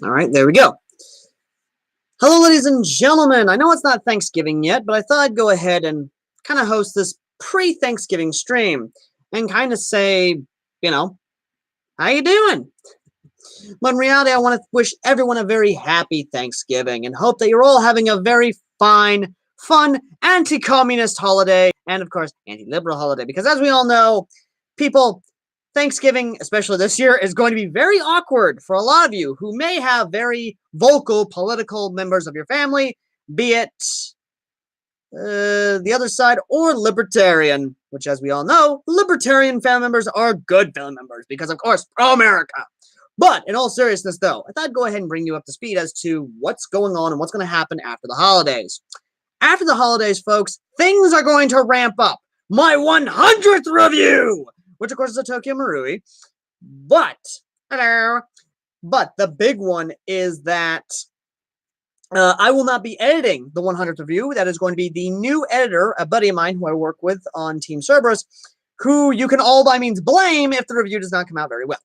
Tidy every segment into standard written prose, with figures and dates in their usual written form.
All right, there we go. Hello, ladies and gentlemen. I know it's not Thanksgiving yet, but I thought I'd go ahead and kind of host this pre-Thanksgiving stream and kind of say, how you doing? But in reality, I want to wish everyone a very happy Thanksgiving and hope that you're all having a very fine, fun, anti-communist holiday and, of course, anti-liberal holiday. Because as we all know, Thanksgiving, especially this year, is going to be very awkward for a lot of you who may have very vocal political members of your family, be it the other side or libertarian, which, as we all know, libertarian family members are good family members because, of course, pro-America. But in all seriousness, though, I thought I'd go ahead and bring you up to speed as to what's going on and what's going to happen after the holidays. After the holidays, folks, things are going to ramp up. My 100th review, which, of course, is a Tokyo Marui. But the big one is that I will not be editing the 100th review. That is going to be the new editor, a buddy of mine who I work with on Team Cerberus, who you can all by means blame if the review does not come out very well.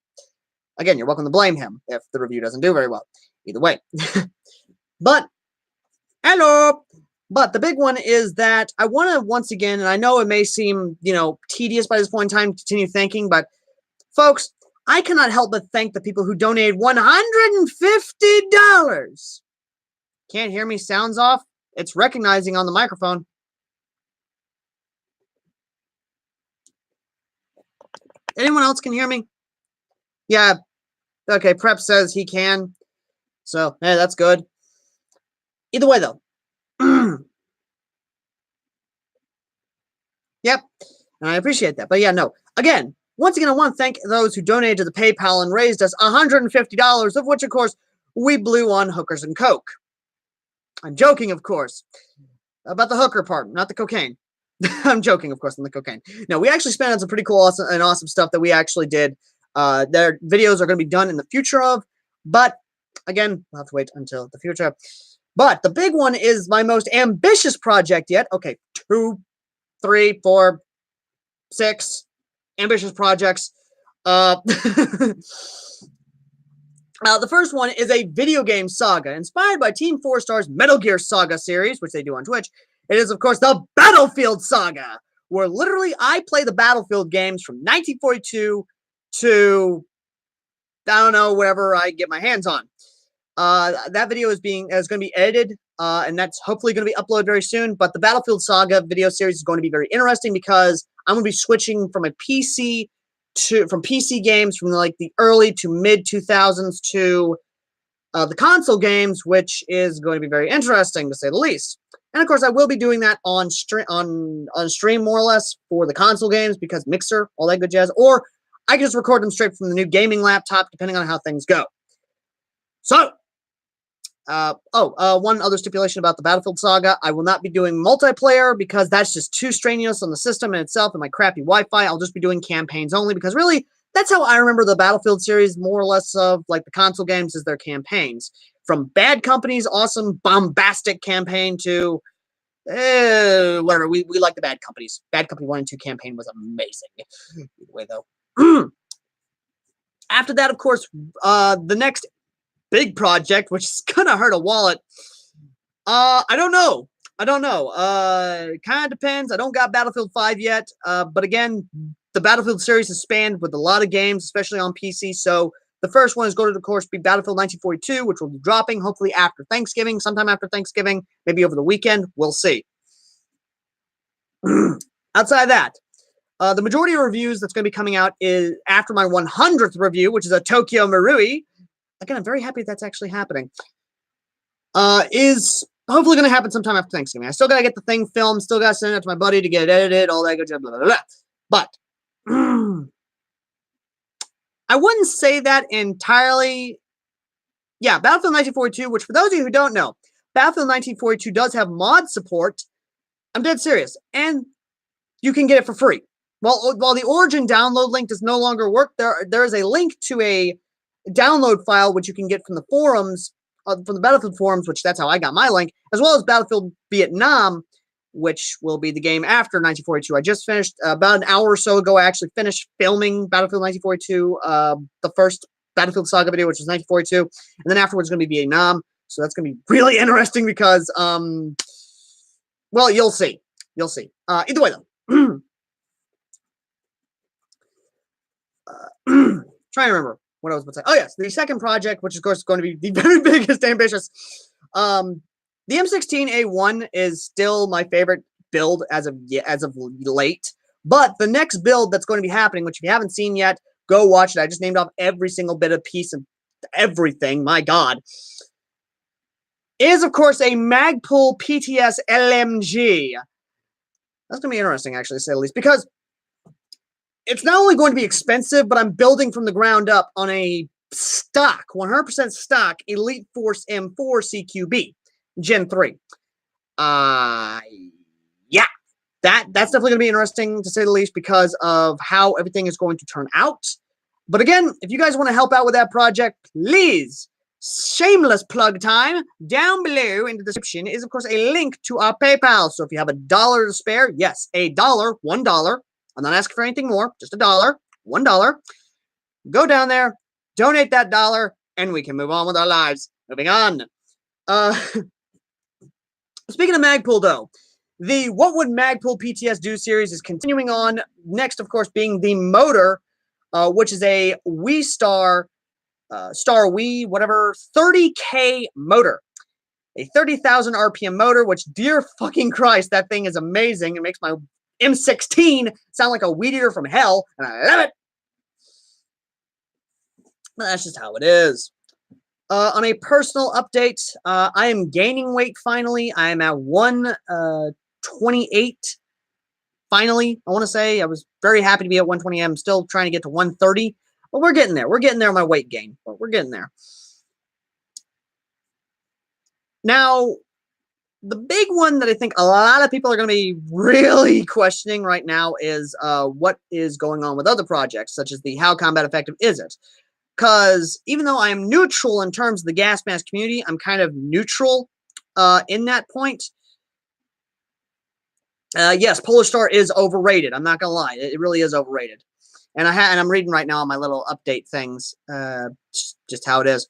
Again, you're welcome to blame him if the review doesn't do very well. Either way. But the big one is that I want to, once again, and I know it may seem, tedious by this point in time to continue thanking, but folks, I cannot help but thank the people who donated $150. Can't hear me? Sounds off? It's recognizing on the microphone. Anyone else can hear me? Yeah. Okay, Prep says he can. So, hey, that's good. Either way, though. Yep. And I appreciate that. But yeah, no. Again, once again, I want to thank those who donated to the PayPal and raised us $150, of which, of course, we blew on hookers and coke. I'm joking, of course, about the hooker part, not the cocaine. I'm joking, of course, on the cocaine. No, we actually spent on some pretty cool and awesome stuff that we actually did. Their videos are going to be done in the future of, but again, we'll have to wait until the future. But the big one is my most ambitious project yet. Okay, 2, 3, 4, 6 ambitious projects. The first one is a video game saga inspired by Team 4-Star's Metal Gear Saga series, which they do on Twitch. It is, of course, the Battlefield Saga, where literally I play the Battlefield games from 1942 to, I don't know, whatever I get my hands on. That video is going to be edited, and that's hopefully going to be uploaded very soon. But the Battlefield Saga video series is going to be very interesting because I'm going to be switching from PC games from like the early to mid 2000s to the console games, which is going to be very interesting to say the least. And of course, I will be doing that on stream more or less for the console games because Mixer, all that good jazz, or I can just record them straight from the new gaming laptop, depending on how things go. So, one other stipulation about the Battlefield Saga. I will not be doing multiplayer because that's just too strenuous on the system in itself and my crappy Wi-Fi. I'll just be doing campaigns only because really, that's how I remember the Battlefield series, more or less of like the console games is their campaigns. From Bad Company's awesome, bombastic campaign to whatever. We like the Bad Companies. Bad Company 1 and 2 campaign was amazing. Either way, though. After that, of course, the next big project, which is gonna hurt a wallet. I don't know. Kind of depends. I don't got Battlefield 5 yet. But again, the Battlefield series has spanned with a lot of games, especially on PC. So the first one is going to, of course, be Battlefield 1942, which will be dropping hopefully after Thanksgiving, sometime after Thanksgiving, maybe over the weekend. We'll see. Outside of that, the majority of reviews that's going to be coming out is after my 100th review, which is a Tokyo Marui. Again, I'm very happy that's actually happening. Is hopefully going to happen sometime after Thanksgiving. I still got to get the thing filmed, still got to send it to my buddy to get it edited, all that good stuff, blah, blah, blah. But I wouldn't say that entirely. Yeah, Battlefield 1942, which for those of you who don't know, Battlefield 1942 does have mod support. I'm dead serious. And you can get it for free. While the Origin download link does no longer work, there is a link to a download file which you can get from the forums, from the Battlefield forums, which that's how I got my link, as well as Battlefield Vietnam, which will be the game after 1942. I just finished about an hour or so ago. I actually finished filming Battlefield 1942, the first Battlefield Saga video, which was 1942, and then afterwards going to be Vietnam. So that's going to be really interesting because, well, you'll see. You'll see. Either way, though. Trying to remember what I was about to say. Oh, yes. The second project, which, of course, is going to be the very biggest, ambitious. The M16A1 is still my favorite build as of late. But the next build that's going to be happening, which if you haven't seen yet, go watch it. I just named off every single bit of piece of everything. My God. Is, of course, a Magpul PTS LMG. That's going to be interesting, actually, to say the least, because it's not only going to be expensive, but I'm building from the ground up on a stock, 100% stock Elite Force M4 CQB Gen 3. Yeah, that's definitely going to be interesting, to say the least, because of how everything is going to turn out. But again, if you guys want to help out with that project, please, shameless plug time, down below in the description is, of course, a link to our PayPal. So if you have $1 to spare, yes, $1, $1. I'm not asking for anything more, just $1, $1. Go down there, donate that $1, and we can move on with our lives. Moving on. Speaking of Magpul, though, the What Would Magpul PTS Do series is continuing on. Next, of course, being the motor, which is a Star Wii, whatever, 30K motor. A 30,000 RPM motor, which, dear fucking Christ, that thing is amazing. It makes my M16 sound like a weed eater from hell, and I love it. But that's just how it is. On a personal update, I am gaining weight finally. I am at 128. Finally, I want to say I was very happy to be at 120. I'm still trying to get to 130, but we're getting there. We're getting there on my weight gain, but we're getting there. Now, the big one that I think a lot of people are going to be really questioning right now is what is going on with other projects, such as the How Combat Effective Is It? Because even though I am neutral in terms of the gas mask community, I'm kind of neutral in that point. Yes, Polar Star is overrated. I'm not going to lie. It really is overrated. And I'm reading right now on my little update things, just how it is.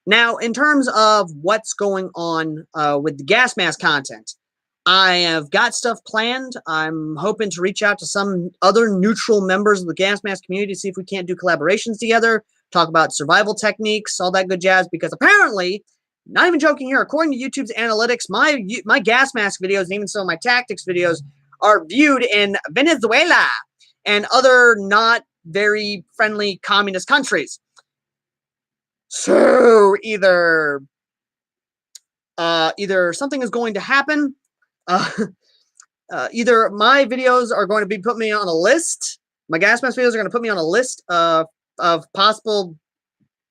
Now, in terms of what's going on with the gas mask content, I have got stuff planned. I'm hoping to reach out to some other neutral members of the gas mask community to see if we can't do collaborations together, talk about survival techniques, all that good jazz, because apparently, not even joking here, according to YouTube's analytics, my gas mask videos and even some of my tactics videos are viewed in Venezuela and other not very friendly communist countries. So either something is going to happen, either my videos are going to be put me on a list, my gas mask videos are going to put me on a list of possible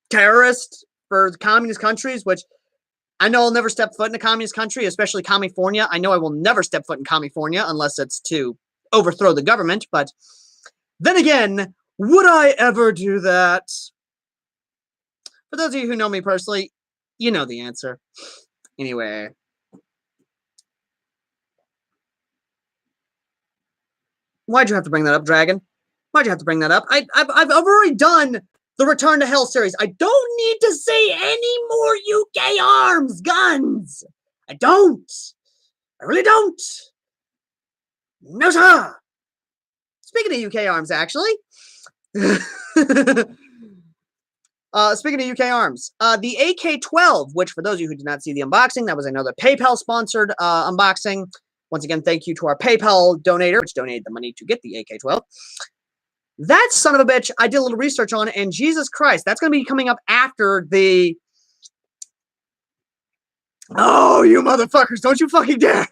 terrorists for communist countries, which I know I'll never step foot in a communist country, especially California. I know I will never step foot in California unless it's to overthrow the government, but then again, would I ever do that? For those of you who know me personally, you know the answer. Anyway. Why'd you have to bring that up, Dragon? Why'd you have to bring that up? I've already done the Return to Hell series. I don't need to say any more UK arms, guns. I don't. I really don't. No, sir. Speaking of UK arms, actually. Speaking of UK arms, the AK-12, which for those of you who did not see the unboxing, that was another PayPal-sponsored unboxing. Once again, thank you to our PayPal donator, which donated the money to get the AK-12. That son of a bitch, I did a little research on it, and Jesus Christ, that's going to be coming up after the... Oh, you motherfuckers, don't you fucking dare!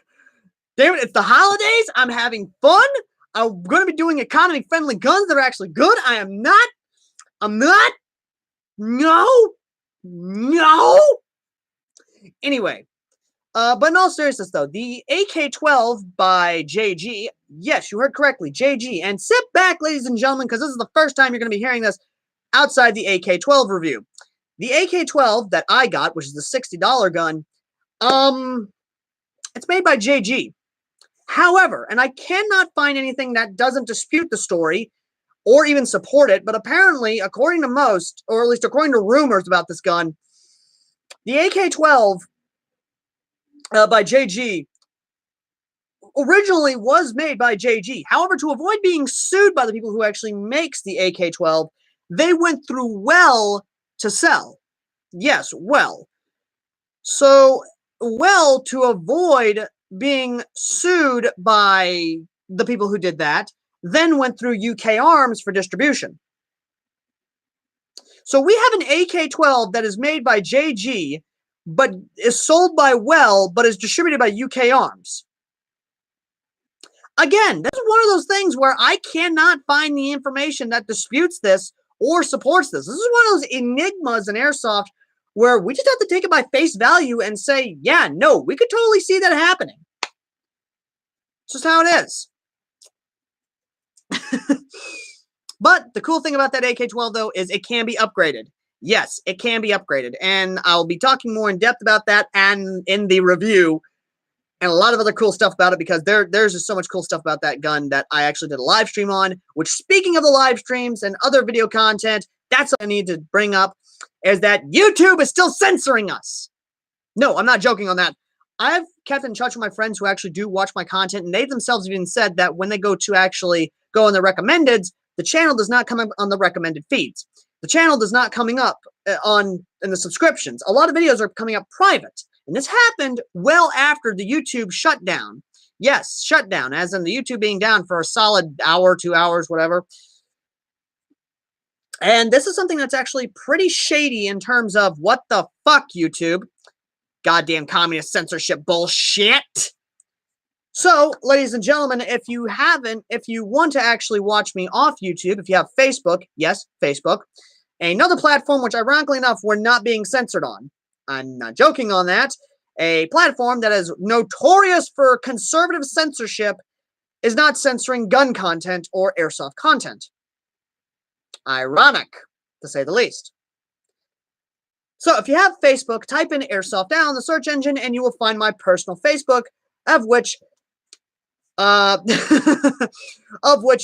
Damn it, it's the holidays, I'm having fun, I'm going to be doing economy-friendly guns that are actually good, I'm not, no. Anyway, but in all seriousness, though, the AK-12 by JG, yes, you heard correctly, JG. And sit back, ladies and gentlemen, because this is the first time you're going to be hearing this outside the AK-12 review. The AK-12 that I got, which is the $60 gun, it's made by JG. However, and I cannot find anything that doesn't dispute the story or even support it. But apparently, according to most, or at least according to rumors about this gun, the AK-12 by JG originally was made by JG. However, to avoid being sued by the people who actually makes the AK-12, they went through Well to sell. Yes, Well. So, Well, to avoid being sued by the people who did that, then went through UK Arms for distribution. So we have an AK-12 that is made by JG, but is sold by Well, but is distributed by UK Arms. Again, this is one of those things where I cannot find the information that disputes this or supports this. This is one of those enigmas in Airsoft where we just have to take it by face value and say, yeah, no, we could totally see that happening. It's just how it is. But the cool thing about that AK-12, though, is it can be upgraded. Yes, it can be upgraded. And I'll be talking more in depth about that and in the review and a lot of other cool stuff about it, because there's just so much cool stuff about that gun that I actually did a live stream on, which, speaking of the live streams and other video content, that's what I need to bring up, is that YouTube is still censoring us. No, I'm not joking on that. I've kept in touch with my friends who actually do watch my content, and they themselves even said that when they go to actually go on the recommendeds, the channel does not come up on the recommended feeds. The channel does not coming up in the subscriptions. A lot of videos are coming up private. And this happened well after the YouTube shutdown. Yes, shutdown, as in the YouTube being down for a solid hour, 2 hours, whatever. And this is something that's actually pretty shady in terms of what the fuck, YouTube. Goddamn communist censorship bullshit. So, ladies and gentlemen, if you want to actually watch me off YouTube, if you have Facebook, yes, Facebook, another platform which, ironically enough, we're not being censored on. I'm not joking on that. A platform that is notorious for conservative censorship is not censoring gun content or airsoft content. Ironic, to say the least. So if you have Facebook, type in AirsoftAL in the search engine and you will find my personal Facebook, of which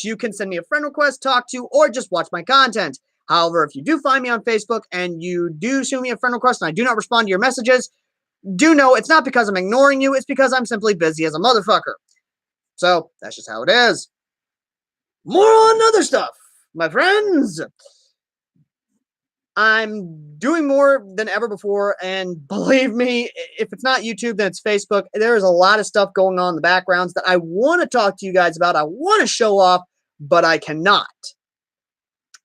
you can send me a friend request, talk to, or just watch my content. However, if you do find me on Facebook and you do send me a friend request and I do not respond to your messages, do know it's not because I'm ignoring you, it's because I'm simply busy as a motherfucker. So, that's just how it is. More on other stuff, my friends. I'm doing more than ever before, and believe me, if it's not YouTube, then it's Facebook. There's a lot of stuff going on in the backgrounds that I want to talk to you guys about. I want to show off, but I cannot.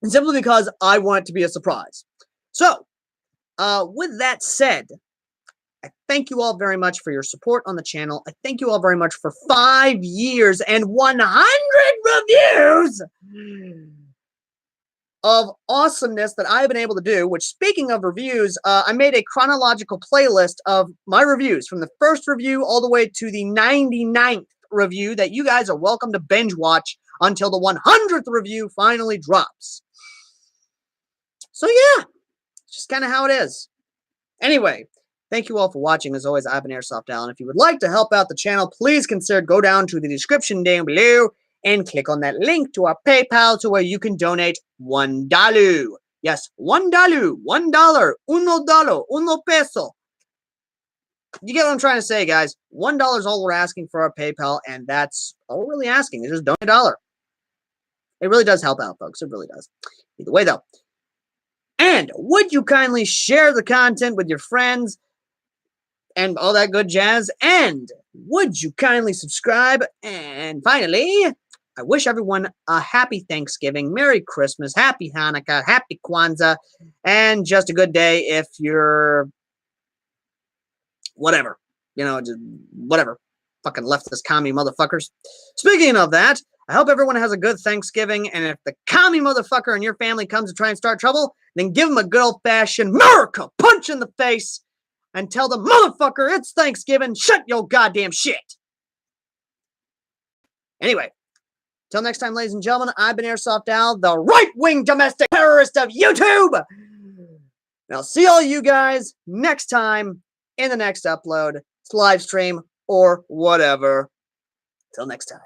And simply because I want it to be a surprise. So, with that said, I thank you all very much for your support on the channel. I thank you all very much for 5 years and 100 reviews of awesomeness that I've been able to do, which, speaking of reviews, I made a chronological playlist of my reviews from the first review all the way to the 99th review that you guys are welcome to binge watch until the 100th review finally drops. So yeah, it's just kind of how it is. Anyway, thank you all for watching. As always, I've been AirsoftAL, and if you would like to help out the channel, please consider go down to the description down below and click on that link to our PayPal to where you can donate $1. Yes, $1. $1. $1 peso. You get what I'm trying to say, guys. $1 is all we're asking for our PayPal, and that's all we're really asking is just donate $1. It really does help out, folks. It really does. Either way, though. And would you kindly share the content with your friends and all that good jazz? And would you kindly subscribe? And finally, I wish everyone a happy Thanksgiving, Merry Christmas, Happy Hanukkah, Happy Kwanzaa, and just a good day if you're whatever. You know, just whatever. Fucking leftist commie motherfuckers. Speaking of that, I hope everyone has a good Thanksgiving, and if the commie motherfucker in your family comes to try and start trouble, then give him a good old-fashioned America punch in the face and tell the motherfucker it's Thanksgiving, shut your goddamn shit. Anyway, till next time, ladies and gentlemen, I've been AirsoftAL, the right-wing domestic terrorist of YouTube. And I'll see all you guys next time in the next upload, live stream, or whatever. Till next time.